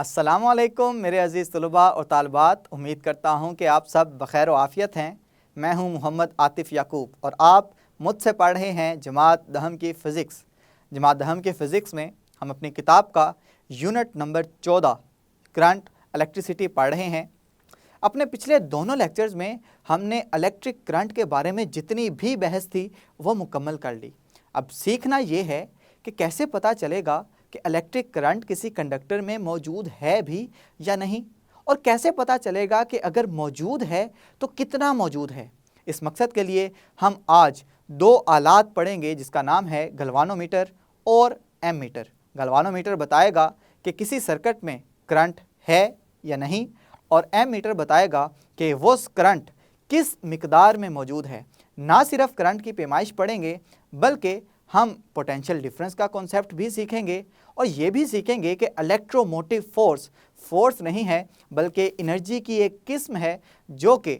अस्सलामुअलैकुम मेरे अज़ीज़ तलबा और तालबात, उम्मीद करता हूँ कि आप सब बखैर व आफ़ियत हैं। मैं हूँ मोहम्मद आतिफ़ याकूब और आप मुझसे पढ़ रहे हैं जमात दहम की फ़िज़िक्स। जमात दहम की फ़िज़िक्स में हम अपनी किताब का यूनिट नंबर 14 करंट इलेक्ट्रिसिटी पढ़ रहे हैं। अपने पिछले दोनों लेक्चर्स में हमने इलेक्ट्रिक करंट के बारे में जितनी भी बहस थी वो मुकम्मल कर ली। अब सीखना ये है कि कैसे पता चलेगा कि इलेक्ट्रिक करंट किसी कंडक्टर में मौजूद है भी या नहीं, और कैसे पता चलेगा कि अगर मौजूद है तो कितना मौजूद है। इस मकसद के लिए हम आज दो आलात पढ़ेंगे जिसका नाम है गलवानोमीटर और एमीटर। गलवानोमीटर बताएगा कि किसी सर्किट में करंट है या नहीं, और एमीटर बताएगा कि वो करंट किस मिकदार में मौजूद है। ना सिर्फ करंट की पैमाइश पढ़ेंगे बल्कि हम पोटेंशियल डिफरेंस का कॉन्सेप्ट भी सीखेंगे और ये भी सीखेंगे कि इलेक्ट्रोमोटिव फोर्स नहीं है बल्कि एनर्जी की एक किस्म है जो कि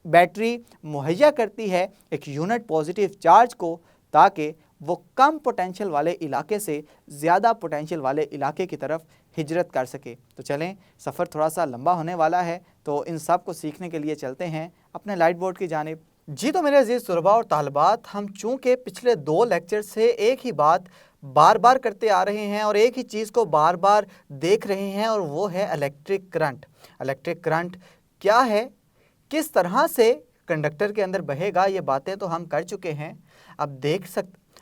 बैटरी मुहैया करती है एक यूनिट पॉजिटिव चार्ज को, ताकि वो कम पोटेंशियल वाले इलाके से ज़्यादा पोटेंशियल वाले इलाके की तरफ हिजरत कर सके। तो चलें, सफ़र थोड़ा सा लंबा होने वाला है, तो इन सब को सीखने के लिए चलते हैं अपने लाइट बोर्ड की जानिब। जी तो मेरे अजीज़ तलबा और तालबात, हम चूँकि पिछले दो लेक्चर से एक ही बात बार बार करते आ रहे हैं और एक ही चीज़ को बार बार देख रहे हैं, और वो है इलेक्ट्रिक करंट। इलेक्ट्रिक करंट क्या है, किस तरह से कंडक्टर के अंदर बहेगा, ये बातें तो हम कर चुके हैं।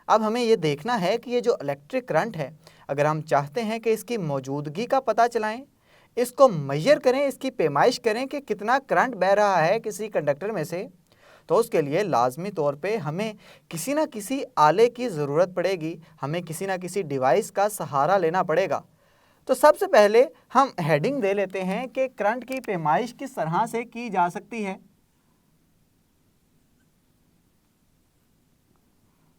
अब हमें ये देखना है कि ये जो इलेक्ट्रिक करंट है, अगर हम चाहते हैं कि इसकी मौजूदगी का पता चलाएं, इसको मेजर करें, इसकी पैमाइश करें कि कितना करंट बह रहा है किसी कंडक्टर में से, तो उसके लिए लाजमी तौर पे हमें किसी न किसी आले की ज़रूरत पड़ेगी, हमें किसी न किसी डिवाइस का सहारा लेना पड़ेगा। तो सबसे पहले हम हेडिंग दे लेते हैं कि करंट की पैमाइश किस तरह से की जा सकती है।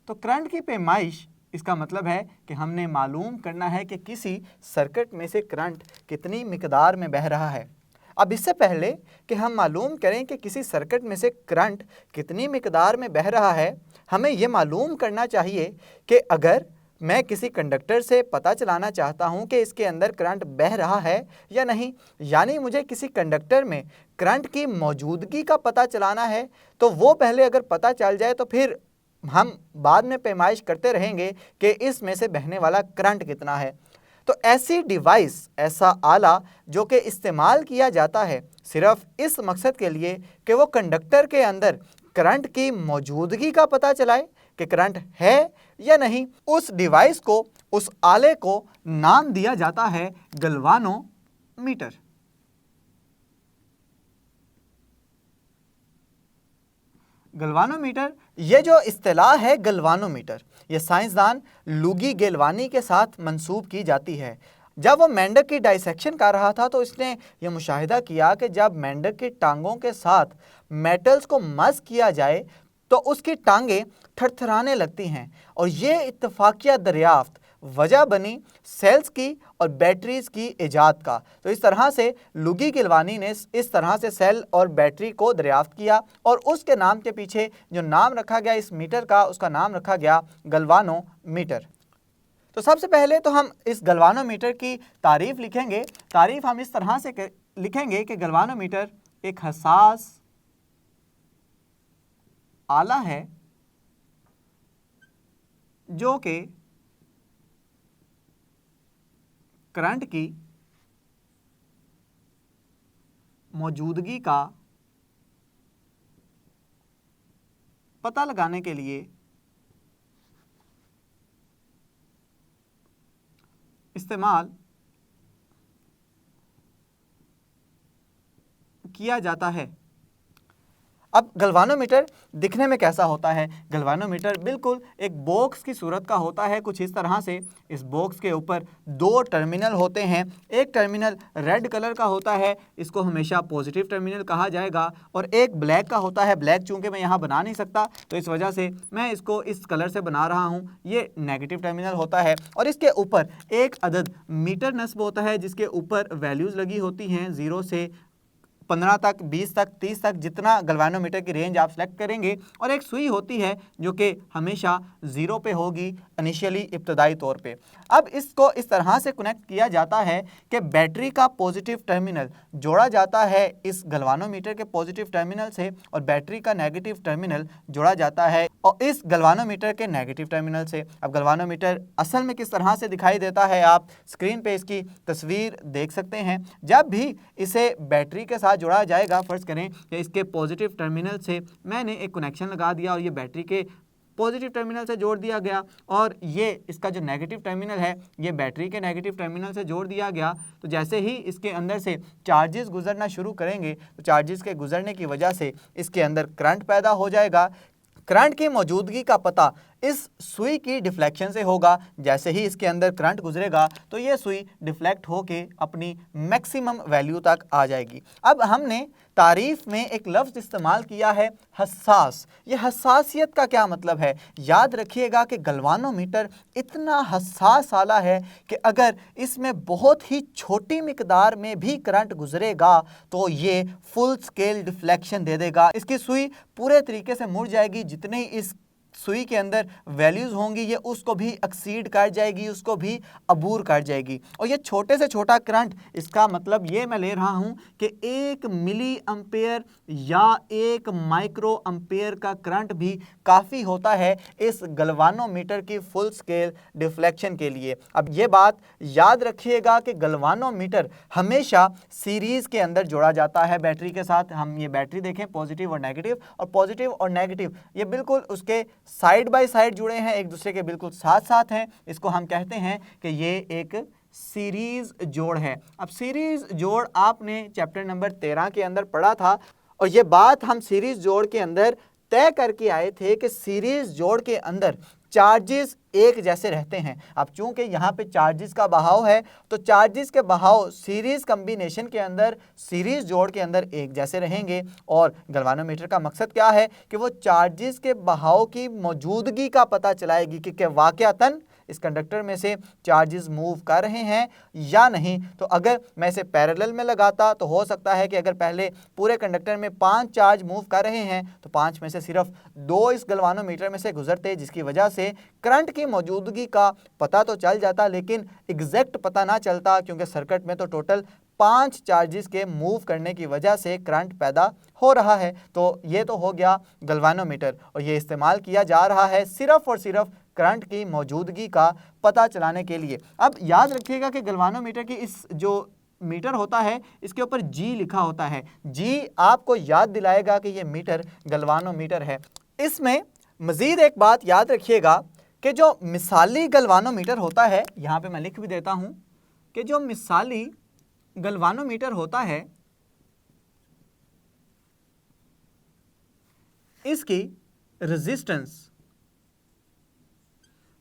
तो करंट की पैमाइश, इसका मतलब है कि हमने मालूम करना है कि किसी सर्किट में से करंट कितनी मिकदार में बह रहा है। अब इससे पहले कि हम मालूम करें कि किसी सर्किट में से करंट कितनी मिकदार में बह रहा है, हमें यह मालूम करना चाहिए कि अगर मैं किसी कंडक्टर से पता चलाना चाहता हूं कि इसके अंदर करंट बह रहा है या नहीं, यानी मुझे किसी कंडक्टर में करंट की मौजूदगी का पता चलाना है, तो वो पहले अगर पता चल जाए तो फिर हम बाद में पैमाइश करते रहेंगे कि इसमें से बहने वाला करंट कितना है। तो ऐसी डिवाइस, ऐसा आला जो कि इस्तेमाल किया जाता है सिर्फ इस मकसद के लिए कि वो कंडक्टर के अंदर करंट की मौजूदगी का पता चलाए कि करंट है या नहीं, उस डिवाइस को, उस आले को नाम दिया जाता है गलवानोमीटर। गलवानोमीटर, ये जो इस्तिलाह है गलवानोमीटर, ये साइंसदान लुगी गैल्वानी के साथ मंसूब की जाती है। जब वो मेंढक की डाइसेक्शन कर रहा था तो इसने ये मुशाहिदा किया कि जब मेंढक की टांगों के साथ मेटल्स को मस किया जाए तो उसकी टांगें थरथराने लगती हैं, और ये इत्तफाकिया दरियाफ्त वजह बनी सेल्स की और बैटरीज की इजाद का। तो इस तरह से लुगी गैल्वानी ने इस तरह से सेल और बैटरी को दरियाफ्त किया, और उसके नाम के पीछे जो नाम रखा गया इस मीटर का, उसका नाम रखा गया गलवानोमीटर। तो सबसे पहले तो हम इस गलवानोमीटर की तारीफ लिखेंगे। तारीफ हम इस तरह से लिखेंगे कि गलवानोमीटर एक हसास आला है जो कि करंट की मौजूदगी का पता लगाने के लिए इस्तेमाल किया जाता है। अब गलवानोमीटर दिखने में कैसा होता है? गलवानोमीटर बिल्कुल एक बॉक्स की सूरत का होता है, कुछ इस तरह से। इस बॉक्स के ऊपर दो टर्मिनल होते हैं। एक टर्मिनल रेड कलर का होता है, इसको हमेशा पॉजिटिव टर्मिनल कहा जाएगा, और एक ब्लैक का होता है। ब्लैक चूंकि मैं यहाँ बना नहीं सकता तो इस वजह से मैं इसको इस कलर से बना रहा हूँ। ये नेगेटिव टर्मिनल होता है, और इसके ऊपर एक अदद मीटर नस्ब होता है जिसके ऊपर वैल्यूज़ लगी होती हैं 0 से 15 तक, 20 तक, 30 तक, जितना गल्वानोमीटर की रेंज आप सेलेक्ट करेंगे। और एक सुई होती है जो कि हमेशा 0 पे होगी इनिशियली, इब्तदाई तौर पे। अब इसको इस तरह से कनेक्ट किया जाता है कि बैटरी का पॉजिटिव टर्मिनल जोड़ा जाता है इस गल्वानोमीटर के पॉजिटिव टर्मिनल से, और बैटरी का नेगेटिव टर्मिनल जोड़ा जाता है और इस गल्वानोमीटर के नेगेटिव टर्मिनल से। अब गल्वानोमीटर असल में किस तरह से दिखाई देता है, आप स्क्रीन पे इसकी तस्वीर देख सकते हैं। जब भी इसे बैटरी के साथ जोड़ा जाएगा, फर्ज करें कि इसके पॉजिटिव टर्मिनल से मैंने एक कनेक्शन लगा दिया और ये बैटरी के पॉजिटिव टर्मिनल से जोड़ दिया गया, और ये इसका जो नेगेटिव टर्मिनल है ये बैटरी के नेगेटिव टर्मिनल से जोड़ दिया गया। तो जैसे ही इसके अंदर से चार्जेस गुजरना शुरू करेंगे तो चार्जेस के गुजरने की वजह से इसके अंदर करंट पैदा हो जाएगा। करंट की मौजूदगी का पता इस सुई की डिफ्लेक्शन से होगा। जैसे ही इसके अंदर करंट गुजरेगा तो ये सुई डिफ्लेक्ट होके अपनी मैक्सिमम वैल्यू तक आ जाएगी। अब हमने तारीफ में एक लफ्ज़ इस्तेमाल किया है हसास। ये हसासियत का क्या मतलब है? याद रखिएगा कि गल्वानोमीटर इतना हसास आला है कि अगर इसमें बहुत ही छोटी मिकदार में भी करंट गुजरेगा तो ये फुल स्केल डिफ्लेक्शन दे देगा। इसकी सुई पूरे तरीके से मुड़ जाएगी, जितने ही इस सुई के अंदर वैल्यूज़ होंगी ये उसको भी एक्सीड कर जाएगी, उसको भी अबूर कर जाएगी। और ये छोटे से छोटा करंट, इसका मतलब ये मैं ले रहा हूँ कि 1 मिली एम्पेयर या 1 माइक्रो एम्पेयर का करंट भी काफ़ी होता है इस गल्वानोमीटर की फुल स्केल डिफ्लेक्शन के लिए। अब ये बात याद रखिएगा कि गल्वानोमीटर हमेशा सीरीज़ के अंदर जोड़ा जाता है बैटरी के साथ। हम ये बैटरी देखें, पॉजिटिव और नेगेटिव ये बिल्कुल उसके साइड बाय साइड जुड़े हैं, एक दूसरे के बिल्कुल साथ साथ हैं। इसको हम कहते हैं कि ये एक सीरीज जोड़ है। अब सीरीज जोड़ आपने चैप्टर नंबर 13 के अंदर पढ़ा था, और ये बात हम सीरीज जोड़ के अंदर तय करके आए थे कि सीरीज जोड़ के अंदर चार्जेस एक जैसे रहते हैं। अब चूंकि यहाँ पे चार्जेस का बहाव है तो चार्जेस के बहाव सीरीज कम्बिनेशन के अंदर, सीरीज जोड़ के अंदर एक जैसे रहेंगे। और गल्वानोमीटर का मकसद क्या है कि वो चार्जेस के बहाव की मौजूदगी का पता चलाएगी कि वाक़यातन इस कंडक्टर में से चार्जेस मूव कर रहे हैं या नहीं। तो अगर मैं इसे पैरेलल में लगाता तो हो सकता है कि अगर पहले पूरे कंडक्टर में 5 चार्ज मूव कर रहे हैं तो 5 में से सिर्फ 2 इस गल्वानोमीटर में से गुजरते, जिसकी वजह से करंट की मौजूदगी का पता तो चल जाता लेकिन एग्जैक्ट पता ना चलता, क्योंकि सर्किट में तो टोटल 5 चार्जेस के मूव करने की वजह से करंट पैदा हो रहा है। तो ये तो हो गया गल्वानोमीटर, और ये इस्तेमाल किया जा रहा है सिर्फ और सिर्फ करंट की मौजूदगी का पता चलाने के लिए। अब याद रखिएगा कि गल्वानोमीटर की इस जो मीटर होता है इसके ऊपर जी लिखा होता है। जी आपको याद दिलाएगा कि ये मीटर गल्वानोमीटर है। इसमें मज़ीद एक बात याद रखिएगा कि जो मिसाली गल्वानोमीटर होता है, यहाँ पे मैं लिख भी देता हूँ कि जो मिसाली गल्वानोमीटर होता है इसकी रेजिस्टेंस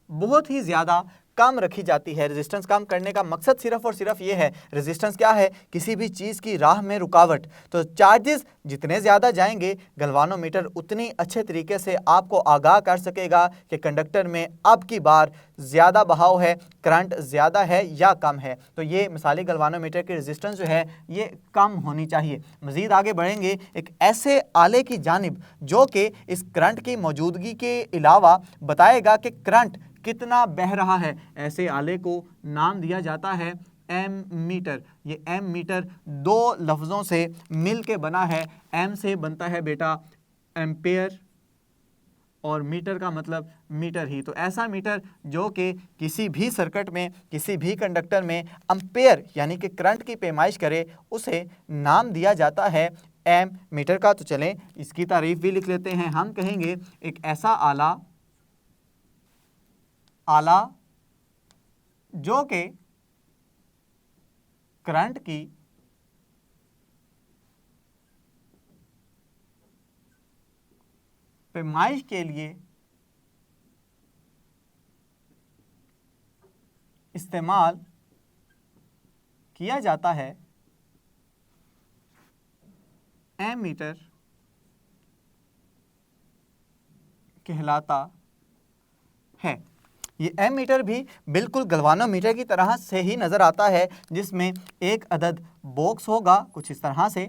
बहुत ही ज़्यादा कम रखी जाती है। रेजिस्टेंस कम करने का मकसद सिर्फ और सिर्फ ये है, रेजिस्टेंस क्या है? किसी भी चीज़ की राह में रुकावट। तो चार्जेस जितने ज़्यादा जाएंगे गल्वानोमीटर उतनी अच्छे तरीके से आपको आगाह कर सकेगा कि कंडक्टर में अब की बार ज़्यादा बहाव है, करंट ज़्यादा है या कम है। तो ये मिसाली गल्वानोमीटर की रेजिस्टेंस जो है ये कम होनी चाहिए। मज़ीद आगे बढ़ेंगे एक ऐसे आले की जानिब जो कि इस करंट की मौजूदगी के अलावा बताएगा कि करंट कितना बह रहा है। ऐसे आले को नाम दिया जाता है एम मीटर। ये एम मीटर 2 लफ्ज़ों से मिल के बना है। एम से बनता है बेटा एम्पेयर और मीटर का मतलब मीटर ही। तो ऐसा मीटर जो कि किसी भी सर्किट में, किसी भी कंडक्टर में एम्पेयर यानी कि करंट की पैमाइश करे, उसे नाम दिया जाता है एम मीटर का। तो चलें इसकी तारीफ भी लिख लेते हैं। हम कहेंगे एक ऐसा आला जो कि करंट की पैमाइश के लिए इस्तेमाल किया जाता है एम मीटर कहलाता है। ये एम मीटर भी बिल्कुल गल्वानोमीटर की तरह से ही नज़र आता है, जिसमें एक अदद बॉक्स होगा कुछ इस तरह से,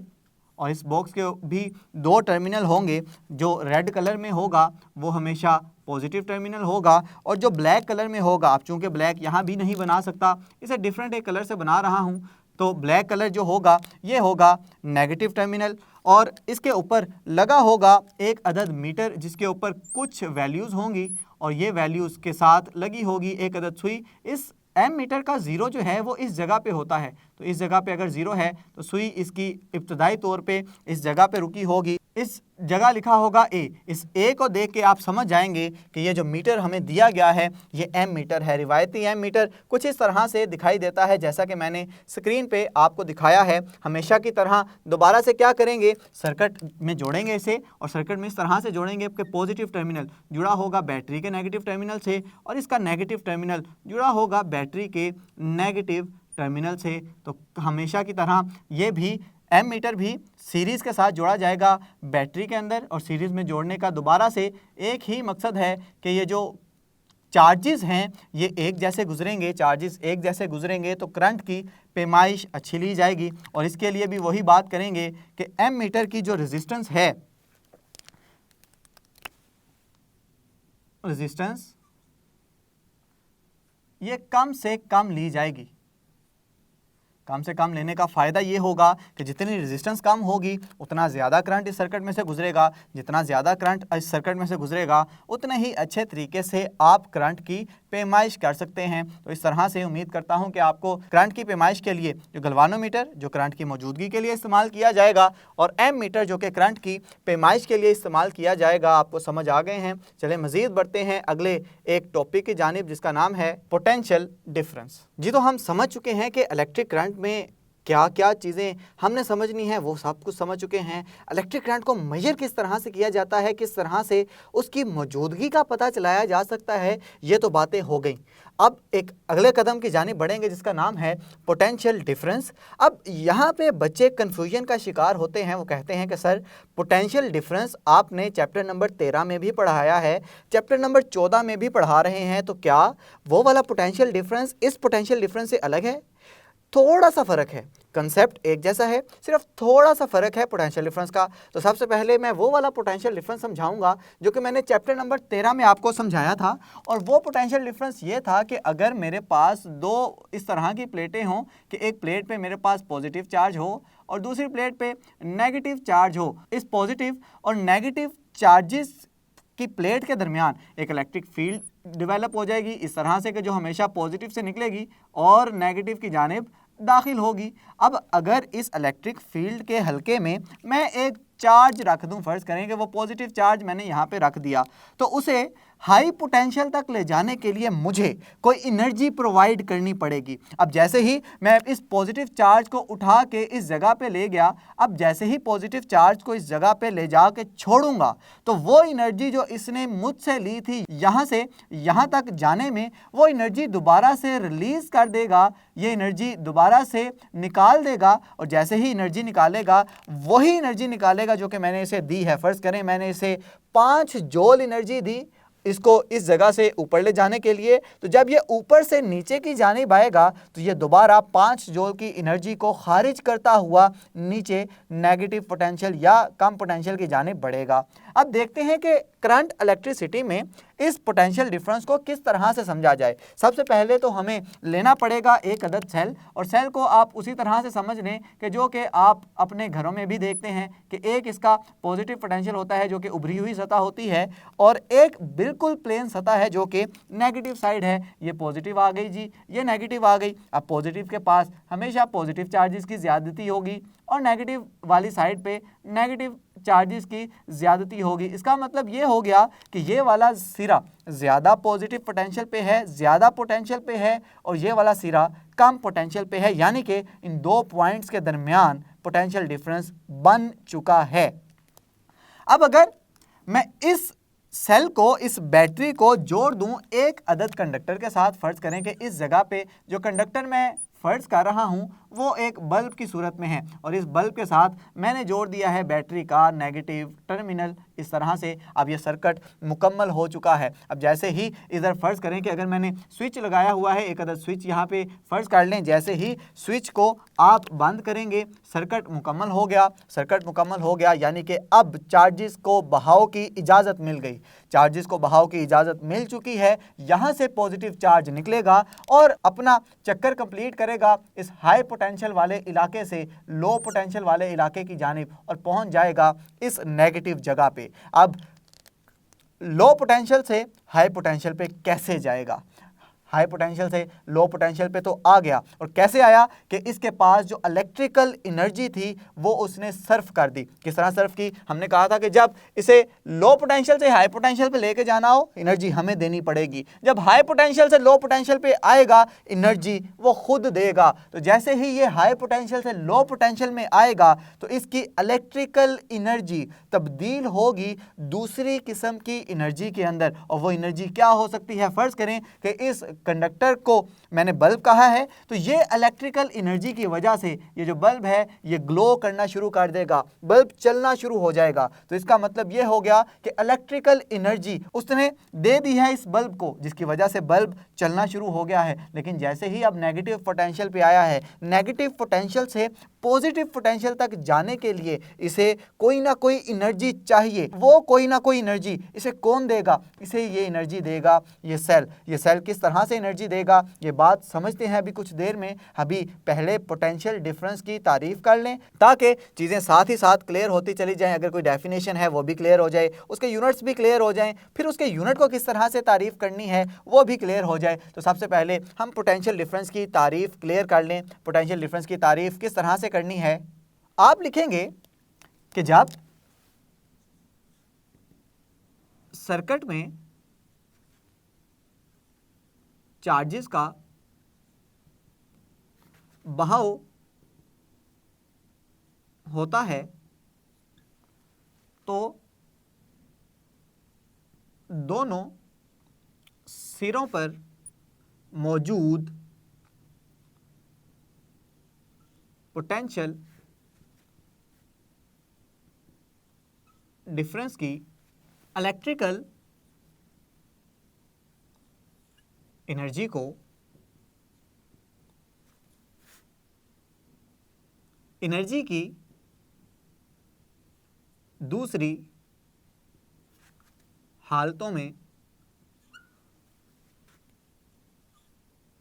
और इस बॉक्स के भी दो टर्मिनल होंगे। जो रेड कलर में होगा वो हमेशा पॉजिटिव टर्मिनल होगा और जो ब्लैक कलर में होगा, अब चूंकि ब्लैक यहाँ भी नहीं बना सकता, इसे डिफरेंट एक कलर से बना रहा हूँ, तो ब्लैक कलर जो होगा ये होगा नेगेटिव टर्मिनल और इसके ऊपर लगा होगा एक अदद मीटर जिसके ऊपर कुछ वैल्यूज़ होंगी और ये वैल्यूज़ के साथ लगी होगी एक अदद सुई। इस एम मीटर का ज़ीरो जो है वो इस जगह पे होता है, तो इस जगह पे अगर ज़ीरो है तो सुई इसकी इब्तदाई तौर पे इस जगह पे रुकी होगी, इस जगह लिखा होगा ए। इस ए को देख के आप समझ जाएंगे कि ये जो मीटर हमें दिया गया है ये एम मीटर है। रिवायती एम मीटर कुछ इस तरह से दिखाई देता है जैसा कि मैंने स्क्रीन पे आपको दिखाया है। हमेशा की तरह दोबारा से क्या करेंगे, सर्किट में जोड़ेंगे इसे और सर्किट में इस तरह से जोड़ेंगे आपके पॉजिटिव टर्मिनल जुड़ा होगा बैटरी के नेगेटिव टर्मिनल से और इसका नेगेटिव टर्मिनल जुड़ा होगा बैटरी के नेगेटिव टर्मिनल से। तो हमेशा की तरह ये भी एम मीटर भी सीरीज़ के साथ जोड़ा जाएगा बैटरी के अंदर और सीरीज़ में जोड़ने का दोबारा से एक ही मकसद है कि ये जो चार्जेस हैं ये एक जैसे गुजरेंगे, चार्जेस एक जैसे गुजरेंगे तो करंट की पैमाइश अच्छी ली जाएगी। और इसके लिए भी वही बात करेंगे कि एम मीटर की जो रेजिस्टेंस है, रेजिस्टेंस ये कम से कम ली जाएगी। कम से कम लेने का फ़ायदा ये होगा कि जितनी रेजिस्टेंस कम होगी उतना ज़्यादा करंट इस सर्किट में से गुजरेगा, जितना ज़्यादा करंट इस सर्किट में से गुजरेगा उतने ही अच्छे तरीके से आप करंट की पैमाइश कर सकते हैं। तो इस तरह से उम्मीद करता हूं कि आपको करंट की पैमाइश के लिए जो गल्वानोमीटर जो करंट की मौजूदगी के लिए इस्तेमाल किया जाएगा और एम मीटर जो कि करंट की पैमाइश के लिए इस्तेमाल किया जाएगा आपको समझ आ गए हैं। चलें मज़ीद बढ़ते हैं अगले एक टॉपिक की जानिब जिसका नाम है पोटेंशियल डिफरेंस। जी तो हम समझ चुके हैं कि इलेक्ट्रिक करंट में क्या क्या चीज़ें हमने समझनी है वो सब कुछ समझ चुके हैं। इलेक्ट्रिक करंट को मेजर किस तरह से किया जाता है, किस तरह से उसकी मौजूदगी का पता चलाया जा सकता है, ये तो बातें हो गई। अब एक अगले कदम की जानिब बढ़ेंगे जिसका नाम है पोटेंशियल डिफरेंस। अब यहाँ पे बच्चे कन्फ्यूजन का शिकार होते हैं, वो कहते हैं कि सर पोटेंशियल डिफरेंस आपने चैप्टर नंबर 13 में भी पढ़ाया है, चैप्टर नंबर 14 में भी पढ़ा रहे हैं, तो क्या वो वाला पोटेंशियल डिफरेंस इस पोटेंशियल डिफरेंस से अलग है? थोड़ा सा फ़र्क है, कंसेप्ट एक जैसा है, सिर्फ थोड़ा सा फ़र्क है पोटेंशियल डिफरेंस का। तो सबसे पहले मैं वो वाला पोटेंशियल डिफरेंस समझाऊंगा जो कि मैंने चैप्टर नंबर 13 में आपको समझाया था। और वो पोटेंशियल डिफरेंस ये था कि अगर मेरे पास दो इस तरह की प्लेटें हों कि एक प्लेट पे मेरे पास पॉजिटिव चार्ज हो और दूसरी प्लेट पे नेगेटिव चार्ज हो, इस पॉजिटिव और नेगेटिव चार्जेस की प्लेट के दरमियान एक इलेक्ट्रिक फील्ड डेवलप हो जाएगी इस तरह से कि जो हमेशा पॉजिटिव से निकलेगी और नेगेटिव की जानिब दाखिल होगी। अब अगर इस इलेक्ट्रिक फील्ड के हल्के में मैं एक चार्ज रख दूं, फर्ज करें कि वो पॉजिटिव चार्ज मैंने यहाँ पे रख दिया, तो उसे हाई पोटेंशियल तक ले जाने के लिए मुझे कोई एनर्जी प्रोवाइड करनी पड़ेगी। अब जैसे ही मैं इस पॉजिटिव चार्ज को उठा के इस जगह पे ले गया, अब जैसे ही पॉजिटिव चार्ज को इस जगह पे ले जा के छोड़ूंगा तो वो एनर्जी जो इसने मुझसे ली थी यहाँ से यहाँ तक जाने में, वो एनर्जी दोबारा से रिलीज़ कर देगा, ये एनर्जी दोबारा से निकाल देगा और जैसे ही एनर्जी निकालेगा वही एनर्जी निकालेगा जो कि मैंने इसे दी है। फ़र्ज़ करें मैंने इसे 5 जूल एनर्जी दी इसको इस जगह से ऊपर ले जाने के लिए, तो जब ये ऊपर से नीचे की जानिब आएगा तो ये दोबारा 5 जूल की एनर्जी को खारिज करता हुआ नीचे नेगेटिव पोटेंशियल या कम पोटेंशियल की जानिब बढ़ेगा। अब देखते हैं कि करंट इलेक्ट्रिसिटी में इस पोटेंशियल डिफरेंस को किस तरह से समझा जाए। सबसे पहले तो हमें लेना पड़ेगा एक अदद सेल, और सेल को आप उसी तरह से समझ लें कि जो कि आप अपने घरों में भी देखते हैं कि एक इसका पॉजिटिव पोटेंशियल होता है जो कि उभरी हुई सतह होती है और एक बिल्कुल प्लेन सतह है जो कि नेगेटिव साइड है। ये पॉजिटिव आ गई जी, ये नेगेटिव आ गई। अब पॉजिटिव के पास हमेशा पॉजिटिव चार्जेस की ज़्यादती होगी और नेगेटिव वाली साइड पे नेगेटिव चार्जेस की ज़्यादती होगी। इसका मतलब ये हो गया कि ये वाला सिरा ज़्यादा पॉजिटिव पोटेंशियल पे है, ज़्यादा पोटेंशियल पे है, और ये वाला सिरा कम पोटेंशियल पे है, यानी कि इन दो पॉइंट्स के दरमियान पोटेंशियल डिफरेंस बन चुका है। अब अगर मैं इस सेल को, इस बैटरी को जोड़ दूं एक अदद कंडक्टर के साथ, फ़र्ज़ करें कि इस जगह पे जो कंडक्टर मैं फ़र्ज़ कर रहा हूं वो एक बल्ब की सूरत में है और इस बल्ब के साथ मैंने जोड़ दिया है बैटरी का नेगेटिव टर्मिनल। इस तरह से अब ये सर्किट मुकम्मल हो चुका है। अब जैसे ही इधर फ़र्ज़ करें कि अगर मैंने स्विच लगाया हुआ है, एक अदर स्विच यहाँ पे फ़र्ज़ कर लें, जैसे ही स्विच को आप बंद करेंगे सर्किट मुकम्मल हो गया। सर्किट मुकम्मल हो गया यानी कि अब चार्जेस को बहाव की इजाज़त मिल गई। चार्जेस को बहाव की इजाज़त मिल चुकी है। यहाँ से पॉजिटिव चार्ज निकलेगा और अपना चक्कर कंप्लीट करेगा इस हाई पोटेंशियल वाले इलाके से लो पोटेंशियल वाले इलाके की जानिब और पहुँच जाएगा इस नेगेटिव जगह पे। अब लो पोटेंशियल से हाई पोटेंशियल पे कैसे जाएगा? हाई पोटेंशियल से लो पोटेंशियल पे तो आ गया, और कैसे आया कि इसके पास जो इलेक्ट्रिकल एनर्जी थी वो उसने सर्फ कर दी। किस तरह सर्फ की? हमने कहा था कि जब इसे लो पोटेंशियल से हाई पोटेंशियल पे लेके जाना हो एनर्जी हमें देनी पड़ेगी। जब हाई पोटेंशियल से लो पोटेंशियल पे आएगा एनर्जी वो खुद देगा। तो जैसे ही ये हाई पोटेंशियल से लो पोटेंशियल में आएगा तो इसकी इलेक्ट्रिकल एनर्जी तब्दील होगी दूसरी किस्म की एनर्जी के अंदर, और वो एनर्जी क्या हो सकती है? फ़र्ज़ करें कि इस कंडक्टर को मैंने बल्ब कहा है, तो ये इलेक्ट्रिकल एनर्जी की वजह से ये जो बल्ब है ये ग्लो करना शुरू कर देगा, बल्ब चलना शुरू हो जाएगा। तो इसका मतलब ये हो गया कि इलेक्ट्रिकल एनर्जी उसने दे दी है इस बल्ब को, जिसकी वजह से बल्ब चलना शुरू हो गया है। लेकिन जैसे ही अब नेगेटिव पोटेंशियल पे आया है, नेगेटिव पोटेंशियल से पॉजिटिव पोटेंशियल तक जाने के लिए इसे कोई ना कोई एनर्जी चाहिए। वो कोई ना कोई एनर्जी इसे कौन देगा? इसे ये एनर्जी देगा ये सेल। ये सेल किस तरह से एनर्जी देगा ये बात समझते हैं अभी कुछ देर में। अभी पहले पोटेंशियल डिफरेंस की तारीफ कर लें ताकि चीज़ें साथ ही साथ क्लियर होती चली जाएं। अगर कोई डेफिनेशन है वो भी क्लियर हो जाए, उसके यूनिट्स भी क्लियर हो जाएं, फिर उसके यूनिट को किस तरह से तारीफ करनी है वो भी क्लियर हो जाए। तो सबसे पहले हम पोटेंशियल डिफरेंस की तारीफ क्लियर कर लें। पोटेंशियल डिफरेंस की तारीफ किस तरह से करनी है? आप लिखेंगे कि जब सर्किट में चार्जेस का बहाव होता है तो दोनों सिरों पर मौजूद पोटेंशियल डिफरेंस की इलेक्ट्रिकल एनर्जी को एनर्जी की दूसरी हालतों में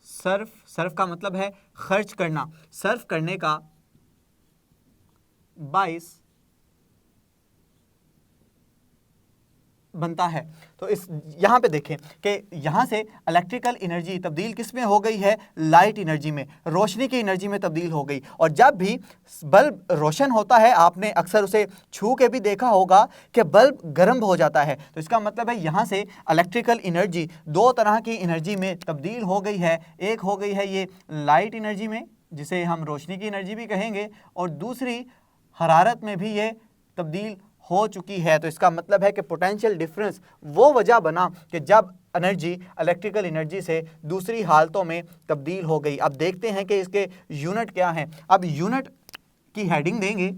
सर्फ का मतलब है खर्च करना, सर्फ करने का बाइस बनता है। तो इस यहाँ पे देखें कि यहाँ से इलेक्ट्रिकल एनर्जी तब्दील किस में हो गई है? लाइट एनर्जी में, रोशनी की एनर्जी में तब्दील हो गई। और जब भी बल्ब रोशन होता है आपने अक्सर उसे छू के भी देखा होगा कि बल्ब गर्म हो जाता है। तो इसका मतलब है यहाँ से इलेक्ट्रिकल एनर्जी दो तरह की एनर्जी में तब्दील हो गई है। एक हो गई है ये लाइट एनर्जी में जिसे हम रोशनी की एनर्जी भी कहेंगे, और दूसरी हरारत में भी ये तब्दील हो चुकी है। तो इसका मतलब है कि पोटेंशियल डिफरेंस वो वजह बना कि जब एनर्जी इलेक्ट्रिकल एनर्जी से दूसरी हालतों में तब्दील हो गई। अब देखते हैं कि इसके यूनिट क्या हैं। अब यूनिट की हेडिंग देंगे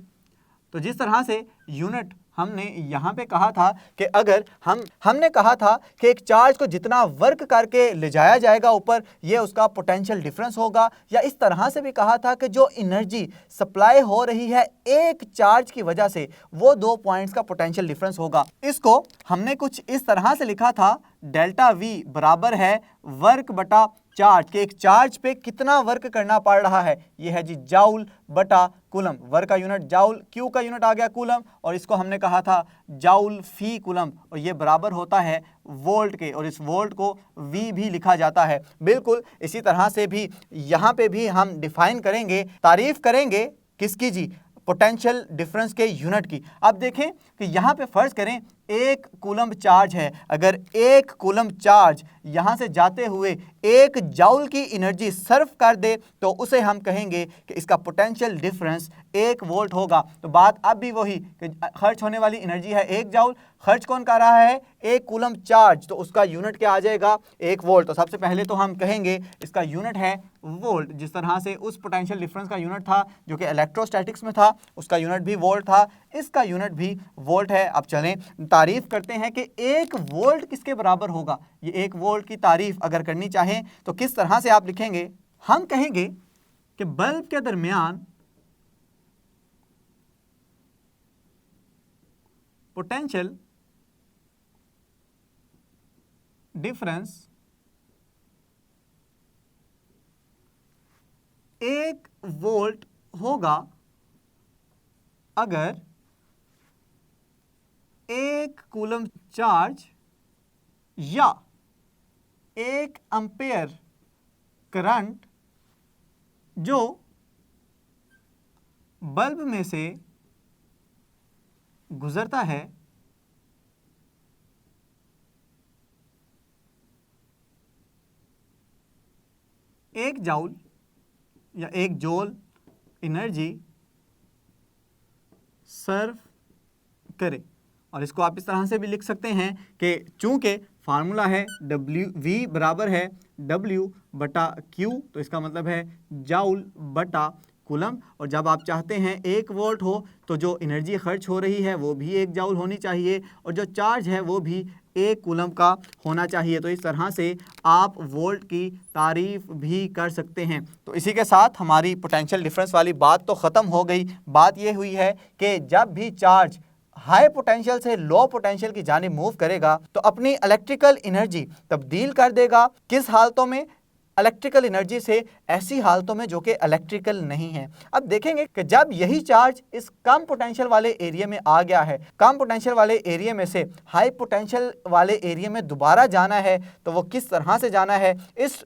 तो जिस तरह से यूनिट हमने यहाँ पे कहा था कि अगर हमने कहा था कि एक चार्ज को जितना वर्क करके ले जाया जाएगा ऊपर ये उसका पोटेंशियल डिफरेंस होगा, या इस तरह से भी कहा था कि जो एनर्जी सप्लाई हो रही है एक चार्ज की वजह से वो 2 पॉइंट्स का पोटेंशियल डिफरेंस होगा। इसको हमने कुछ इस तरह से लिखा था, डेल्टा वी बराबर है वर्क बटा चार्ज के एक चार्ज पे कितना वर्क करना पड़ रहा है। ये है जी जाउल बटा कूलम। वर्क का यूनिट जाउल, क्यू का यूनिट आ गया कूलम, और इसको हमने कहा था जाउल फी कूलम, और ये बराबर होता है वोल्ट के, और इस वोल्ट को वी भी लिखा जाता है। बिल्कुल इसी तरह से भी यहाँ पे भी हम डिफाइन करेंगे, तारीफ करेंगे किसकी जी? पोटेंशियल डिफरेंस के यूनिट की। अब देखें कि यहाँ पे फ़र्ज़ करें 1 कूलम्ब चार्ज है, अगर 1 कूलम्ब चार्ज यहाँ से जाते हुए 1 जाउल की एनर्जी सर्व कर दे तो उसे हम कहेंगे कि इसका पोटेंशियल डिफरेंस 1 वोल्ट होगा। तो बात अब भी वही कि खर्च होने वाली एनर्जी है 1 जाउल, खर्च कौन कर रहा है 1 कूलम्ब चार्ज, तो उसका यूनिट क्या आ जाएगा 1 वोल्ट। तो सबसे पहले तो हम कहेंगे इसका यूनिट है वोल्ट, जिस तरह से उस पोटेंशियल डिफरेंस का यूनिट था जो कि इलेक्ट्रोस्टैटिक्स में था, उसका यूनिट भी वोल्ट था, इसका यूनिट भी वोल्ट है। अब चलें तारीफ करते हैं कि 1 वोल्ट किसके बराबर होगा। ये 1 वोल्ट की तारीफ अगर करनी चाहें तो किस तरह से आप लिखेंगे। हम कहेंगे कि बल्ब के दरमियान पोटेंशियल डिफरेंस 1 वोल्ट होगा अगर 1 कूलम्ब चार्ज या 1 एम्पेयर करंट जो बल्ब में से गुजरता है एक जाउल या 1 जूल एनर्जी सर्व करे। और इसको आप इस तरह से भी लिख सकते हैं कि चूंकि फार्मूला है V बराबर है W/Q, तो इसका मतलब है जाउल बटा कूलम्ब, और जब आप चाहते हैं 1 वोल्ट हो तो जो एनर्जी खर्च हो रही है वो भी 1 जाउल होनी चाहिए और जो चार्ज है वो भी 1 कूलम्ब का होना चाहिए। तो इस तरह से आप वोल्ट की तारीफ भी कर सकते हैं। तो इसी के साथ हमारी पोटेंशियल डिफरेंस वाली बात तो ख़त्म हो गई। बात ये हुई है कि जब भी चार्ज हाई पोटेंशियल से लो पोटेंशियल की जानिब मूव करेगा तो अपनी इलेक्ट्रिकल एनर्जी तब्दील कर देगा। किस हालतों में? इलेक्ट्रिकल एनर्जी से ऐसी हालतों में जो कि इलेक्ट्रिकल नहीं है। अब देखेंगे कि जब यही चार्ज इस कम पोटेंशियल वाले एरिया में आ गया है, कम पोटेंशियल वाले एरिया में से हाई पोटेंशियल वाले एरिया में दोबारा जाना है तो वो किस तरह से जाना है। इस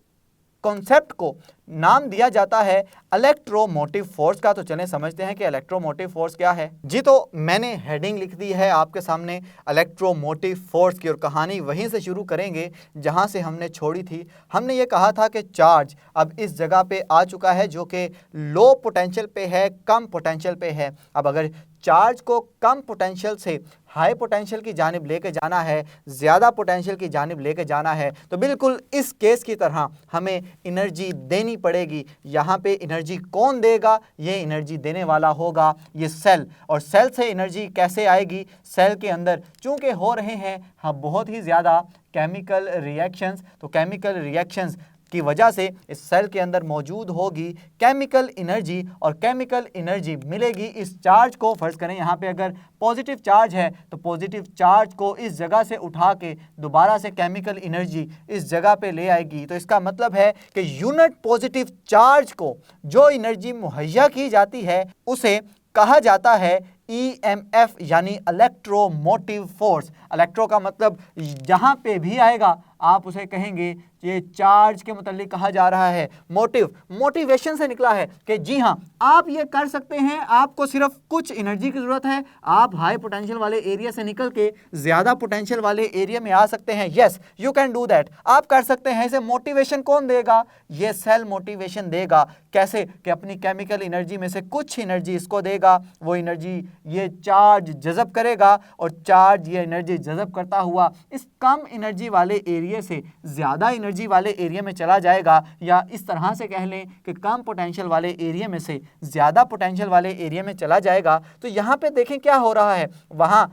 कॉन्सेप्ट को नाम दिया जाता है इलेक्ट्रोमोटिव फोर्स का। तो चलें समझते हैं कि इलेक्ट्रोमोटिव फोर्स क्या है। जी, तो मैंने हेडिंग लिख दी है आपके सामने इलेक्ट्रोमोटिव फोर्स की, और कहानी वहीं से शुरू करेंगे जहां से हमने छोड़ी थी। हमने ये कहा था कि चार्ज अब इस जगह पे आ चुका है जो कि लो पोटेंशियल पे है, कम पोटेंशियल पे है। अब अगर चार्ज को कम पोटेंशियल से हाई पोटेंशियल की जानिब लेके जाना है, ज़्यादा पोटेंशियल की जानिब लेके जाना है, तो बिल्कुल इस केस की तरह हमें एनर्जी देनी पड़ेगी। यहाँ पे एनर्जी कौन देगा? ये एनर्जी देने वाला होगा ये सेल। और सेल से एनर्जी कैसे आएगी? सेल के अंदर चूँकि हो रहे हैं बहुत ही ज़्यादा केमिकल रिएक्शंस, तो केमिकल रिएक्शंस की वजह से इस सेल के अंदर मौजूद होगी केमिकल एनर्जी, और केमिकल एनर्जी मिलेगी इस चार्ज को। फर्ज करें यहाँ पे अगर पॉजिटिव चार्ज है तो पॉजिटिव चार्ज को इस जगह से उठा के दोबारा से केमिकल एनर्जी इस जगह पे ले आएगी। तो इसका मतलब है कि यूनिट पॉजिटिव चार्ज को जो एनर्जी मुहैया की जाती है उसे कहा जाता है EMF यानी इलेक्ट्रोमोटिव फोर्स। इलेक्ट्रो का मतलब जहाँ पे भी आएगा आप उसे कहेंगे ये चार्ज के मुतालिक कहा जा रहा है। मोटिव, मोटिवेशन से निकला है कि जी हाँ आप ये कर सकते हैं, आपको सिर्फ कुछ एनर्जी की ज़रूरत है, आप हाई पोटेंशियल वाले एरिया से निकल के ज़्यादा पोटेंशियल वाले एरिया में आ सकते हैं। Yes, you can do that, आप कर सकते हैं। इसे मोटिवेशन कौन देगा? ये सेल मोटिवेशन देगा। कैसे? कि अपनी केमिकल एनर्जी में से कुछ एनर्जी इसको देगा, वो एनर्जी ये चार्ज जज़ब करेगा और चार्ज ये एनर्जी जज़ब करता हुआ इस कम एनर्जी वाले एरिया से ज़्यादा एनर्जी वाले एरिया में चला जाएगा। या इस तरह से कह लें कि कम पोटेंशियल वाले एरिया में से ज़्यादा पोटेंशियल वाले एरिया में चला जाएगा। तो यहाँ पे देखें क्या हो रहा है, वहाँ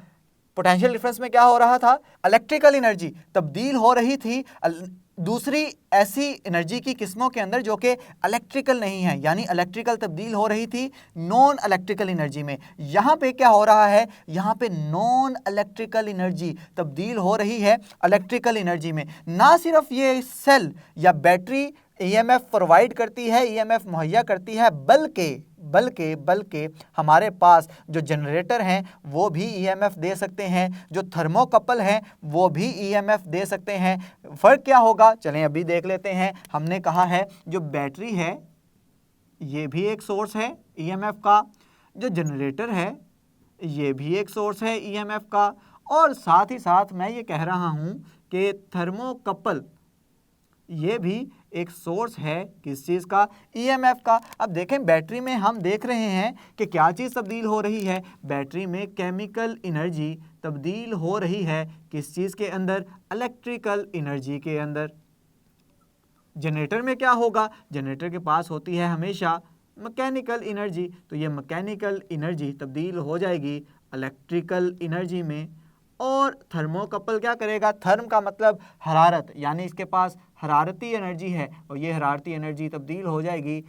पोटेंशियल डिफरेंस में क्या हो रहा था? इलेक्ट्रिकल एनर्जी तब्दील हो रही थी दूसरी ऐसी एनर्जी की किस्मों के अंदर जो कि इलेक्ट्रिकल नहीं है, यानी इलेक्ट्रिकल तब्दील हो रही थी नॉन इलेक्ट्रिकल एनर्जी में। यहाँ पे क्या हो रहा है? यहाँ पे नॉन इलेक्ट्रिकल एनर्जी तब्दील हो रही है इलेक्ट्रिकल एनर्जी में। ना सिर्फ ये सेल या बैटरी EMF प्रोवाइड करती है, EMF मुहैया करती है, बल्कि हमारे पास जो जनरेटर हैं वो भी EMF दे सकते हैं, जो थर्मोकपल हैं वो भी EMF दे सकते हैं। फ़र्क क्या होगा? चलें अभी देख लेते हैं। हमने कहा है जो बैटरी है ये भी एक सोर्स है EMF का, जो जनरेटर है ये भी एक सोर्स है EMF का, और साथ ही साथ मैं ये कह रहा हूँ कि थर्मोकपल ये भी एक सोर्स है किस चीज़ का, ईएमएफ का। अब देखें बैटरी में हम देख रहे हैं कि क्या चीज़ तब्दील हो रही है, बैटरी में केमिकल एनर्जी तब्दील हो रही है किस चीज़ के अंदर, इलेक्ट्रिकल एनर्जी के अंदर। जनरेटर में क्या होगा, जनरेटर के पास होती है हमेशा मैकेनिकल एनर्जी, तो ये मैकेनिकल एनर्जी तब्दील हो जाएगी इलेक्ट्रिकल एनर्जी में। और थर्मोकपल क्या करेगा, थर्म का मतलब हरारत, यानी इसके पास हरारती एनर्जी है और ये हरारती एनर्जी तब्दील हो जाएगी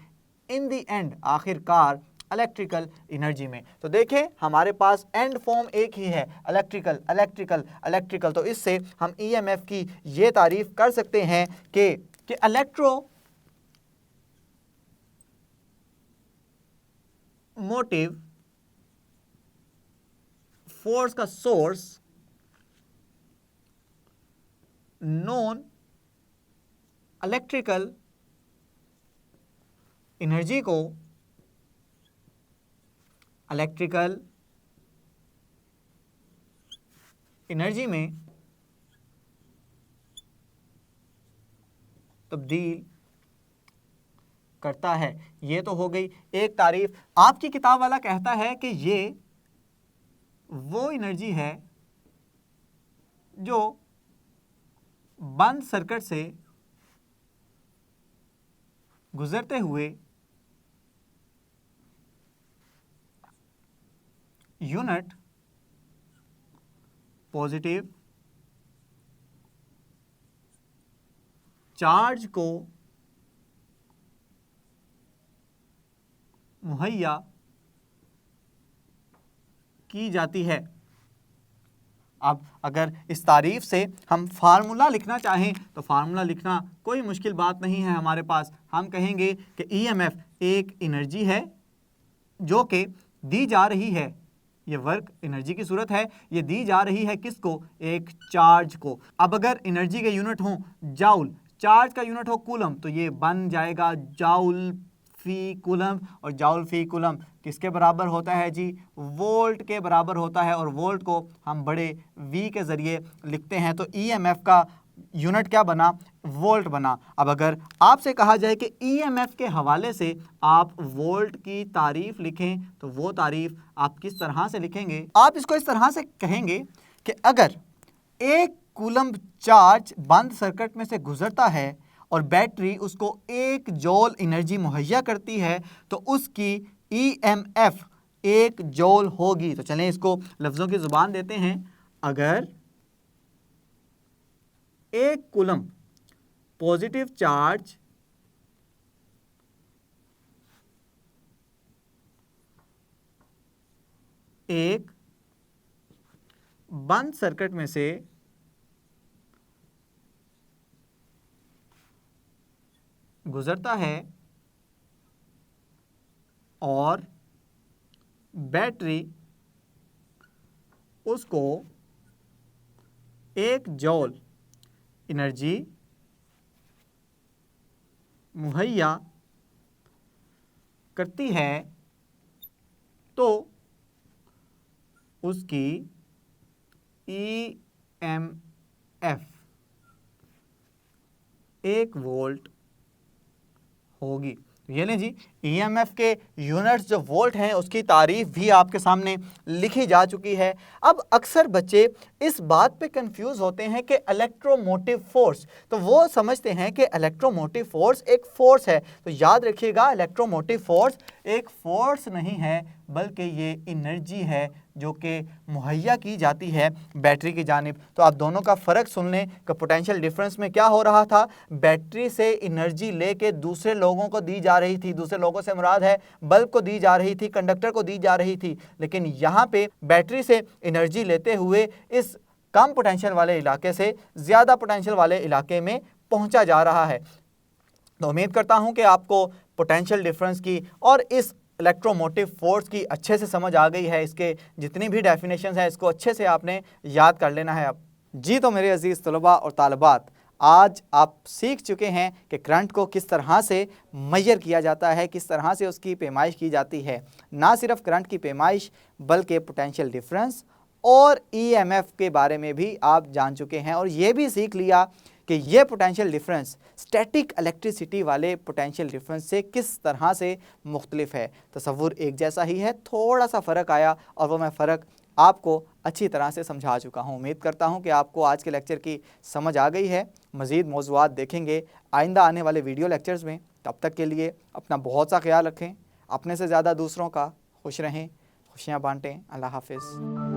इन दी एंड, आखिरकार इलेक्ट्रिकल एनर्जी में। तो देखें हमारे पास एंड फॉर्म एक ही है, इलेक्ट्रिकल इलेक्ट्रिकल इलेक्ट्रिकल। तो इससे हम ईएमएफ की ये तारीफ कर सकते हैं कि इलेक्ट्रोमोटिव फोर्स का सोर्स नॉन इलेक्ट्रिकल एनर्जी को इलेक्ट्रिकल एनर्जी में तब्दील करता है। ये तो हो गई एक तारीफ। आपकी किताब वाला कहता है कि ये वो एनर्जी है जो बंद सर्किट से गुजरते हुए यूनिट पॉजिटिव चार्ज को मुहैया की जाती है। अब अगर इस तारीफ से हम फार्मूला लिखना चाहें तो फार्मूला लिखना कोई मुश्किल बात नहीं है हमारे पास। हम कहेंगे कि ईएमएफ एक एनर्जी है जो कि दी जा रही है, ये वर्क एनर्जी की सूरत है, ये दी जा रही है किसको, एक चार्ज को। अब अगर एनर्जी के यूनिट हों जाउल, चार्ज का यूनिट हो कूलम, तो ये बन जाएगा जाउल फी कूलम, और जाउल फी कूलम किसके बराबर होता है जी, वोल्ट के बराबर होता है, और वोल्ट को हम बड़े वी के ज़रिए लिखते हैं। तो ईएमएफ का यूनिट क्या बना, वोल्ट बना। अब अगर आपसे कहा जाए कि ईएमएफ के हवाले से आप वोल्ट की तारीफ लिखें तो वो तारीफ आप किस तरह से लिखेंगे, आप इसको इस तरह से कहेंगे कि अगर एक कूलम चार्ज बंद सर्किट में से गुजरता है और बैटरी उसको 1 जॉल एनर्जी मुहैया करती है तो उसकी ईएमएफ 1 जॉल होगी। तो चलें इसको लफ्ज़ों की ज़ुबान देते हैं। अगर एक कूलम पॉजिटिव चार्ज एक बंद सर्किट में से गुजरता है और बैटरी उसको 1 जॉल एनर्जी मुहैया करती है तो उसकी ईएमएफ 1 वोल्ट होगी। ये लें जी, ईएमएफ के यूनिट्स जो वोल्ट हैं उसकी तारीफ भी आपके सामने लिखी जा चुकी है। अब अक्सर बच्चे इस बात पे कंफ्यूज होते हैं कि इलेक्ट्रोमोटिव फोर्स, तो वो समझते हैं कि इलेक्ट्रोमोटिव फोर्स एक फोर्स है। तो याद रखिएगा, इलेक्ट्रोमोटिव फोर्स एक फोर्स नहीं है बल्कि ये एनर्जी है जो कि मुहैया की जाती है बैटरी की जानिब। तो आप दोनों का फ़र्क सुन लें कि पोटेंशियल डिफरेंस में क्या हो रहा था। बैटरी से एनर्जी लेके दूसरे लोगों को दी जा रही थी, दूसरे लोगों से मुराद है बल्ब को दी जा रही थी, कंडक्टर को दी जा रही थी, लेकिन यहाँ पे बैटरी से एनर्जी लेते हुए इस कम पोटेंशियल वाले इलाके से ज़्यादा पोटेंशियल वाले इलाके में पहुँचा जा रहा है। तो उम्मीद करता हूँ कि आपको पोटेंशियल डिफरेंस की और इस इलेक्ट्रोमोटिव फोर्स की अच्छे से समझ आ गई है। इसके जितनी भी डेफिनेशंस हैं इसको अच्छे से आपने याद कर लेना है अब जी। तो मेरे अजीज़ तलबा और तालिबात, आज आप सीख चुके हैं कि करंट को किस तरह से मेजर किया जाता है, किस तरह से उसकी पैमाइश की जाती है। ना सिर्फ करंट की पैमाइश बल्कि पोटेंशियल डिफरेंस और EMF के बारे में भी आप जान चुके हैं और ये भी सीख लिया कि ये पोटेंशियल डिफरेंस स्टैटिक इलेक्ट्रिसिटी वाले पोटेंशियल डिफरेंस से किस तरह से मुख्तलिफ है। तसव्वुर एक जैसा ही है, थोड़ा सा फ़र्क आया और वो मैं फ़र्क आपको अच्छी तरह से समझा चुका हूँ। उम्मीद करता हूँ कि आपको आज के लेक्चर की समझ आ गई है। मज़ीद मौज़ूआत देखेंगे आइंदा आने वाले वीडियो लेक्चर्स में। तब तक के लिए अपना बहुत सा ख्याल रखें, अपने से ज़्यादा दूसरों का। खुश रहें, खुशियाँ बांटें। अल्लाह हाफ़िज़।